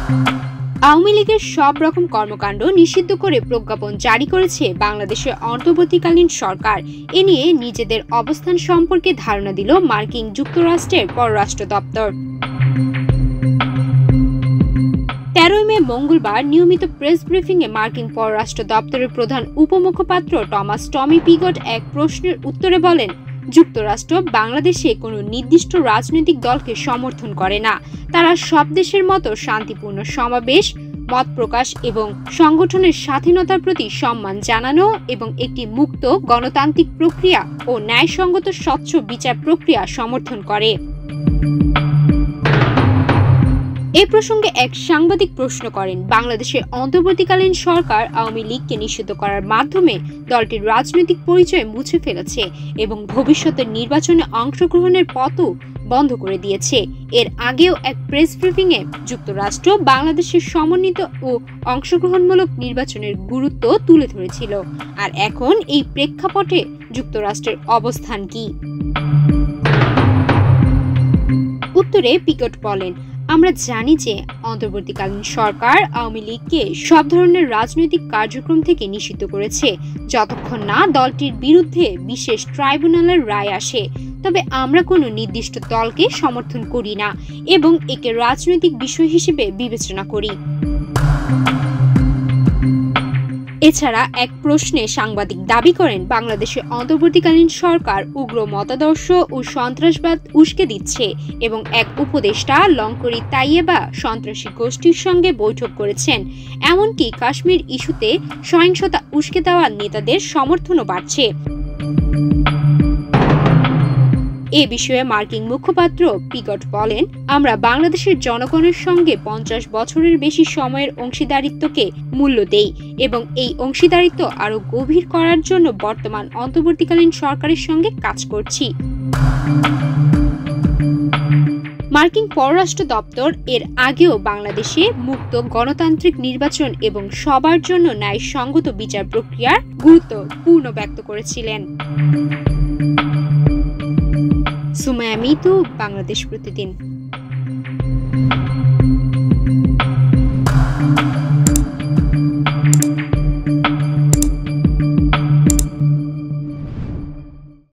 আওয়ামী লীগের সব রকম কর্মকাণ্ড নিষিদ্ধ করে প্রজ্ঞাপন জারি করেছে বাংলাদেশের অন্তর্বর্তীকালীন সরকার। এ নিয়ে নিজেদের অবস্থান সম্পর্কে ধারণা দিল মার্কিন যুক্তরাষ্ট্রের পররাষ্ট্র দপ্তর। 13 মে মঙ্গলবার নিয়মিত প্রেস ব্রিফিংয়ে মার্কিন পররাষ্ট্র দপ্তরের প্রধান উপমুখপাত্র টমাস টমি পিগট এক প্রশ্নের উত্তরে বলেন, যুক্তরাষ্ট্র বাংলাদেশে কোনো নির্দিষ্ট রাজনৈতিক দলকে সমর্থন করে না। তারা সব দেশের মতো শান্তিপূর্ণ সমাবেশ, মত প্রকাশ এবং সংগঠনের স্বাধীনতার প্রতি সম্মান জানানো এবং একটি মুক্ত গণতান্ত্রিক প্রক্রিয়া ও ন্যায়সঙ্গত স্বচ্ছ বিচার প্রক্রিয়া সমর্থন করে। এ প্রসঙ্গে এক সাংবাদিক প্রশ্ন করেন, বাংলাদেশের অন্তর্বর্তীকালীন সরকার আওয়ামী লীগকে নিষিদ্ধ করার মাধ্যমে দলটির রাজনৈতিক পরিচয় মুছে ফেলেছে এবং ভবিষ্যতের নির্বাচনে অংশগ্রহণের পথও বন্ধ করে দিয়েছে। এর আগেও এক প্রেস ব্রিফিংয়ে যুক্তরাষ্ট্র বাংলাদেশের সমন্বিত ও অংশগ্রহণমূলক নির্বাচনের গুরুত্ব তুলে ধরেছিল। আর এখন এই প্রেক্ষাপটে যুক্তরাষ্ট্রের অবস্থান কি? উত্তরে পিগট বলেন, আমরা জানি যে অন্তর্বর্তীকালীন সরকার আওয়ামী লীগকে সব ধরনের রাজনৈতিক কার্যক্রম থেকে নিষিদ্ধ করেছে যতক্ষণ না দলটির বিরুদ্ধে বিশেষ ট্রাইব্যুনালের রায় আসে। তবে আমরা কোনো নির্দিষ্ট দলকে সমর্থন করি না এবং একে রাজনৈতিক বিষয় হিসেবে বিবেচনা করি। এছাড়া এক প্রশ্নে সাংবাদিক দাবি করেন, বাংলাদেশের অন্তর্বর্তীকালীন সরকার উগ্র মতাদর্শ ও সন্ত্রাসবাদ উস্কে দিচ্ছে এবং এক উপদেষ্টা লংকরি তাইয়েবা সন্ত্রাসী গোষ্ঠীর সঙ্গে বৈঠক করেছেন। এমনকি কাশ্মীর ইস্যুতে সহিংসতা উস্কে দেওয়া নেতাদের সমর্থনও বাড়ছে। এ বিষয়ে মার্কিন মুখপাত্র পিগট বলেন, আমরা বাংলাদেশের জনগণের সঙ্গে 50 বছরের বেশি সময়ের অংশীদারিত্বকে মূল্য দেই এবং এই অংশীদারিত্ব আরও গভীর করার জন্য বর্তমান অন্তর্বর্তীকালীন সরকারের সঙ্গে কাজ করছি। মার্কিন পররাষ্ট্র দপ্তর এর আগেও বাংলাদেশে মুক্ত গণতান্ত্রিক নির্বাচন এবং সবার জন্য ন্যায়সঙ্গত বিচার প্রক্রিয়ার গুরুত্ব ব্যক্ত করেছিলেন। সুমাইয়া মিতু, বাংলাদেশ প্রতিদিন।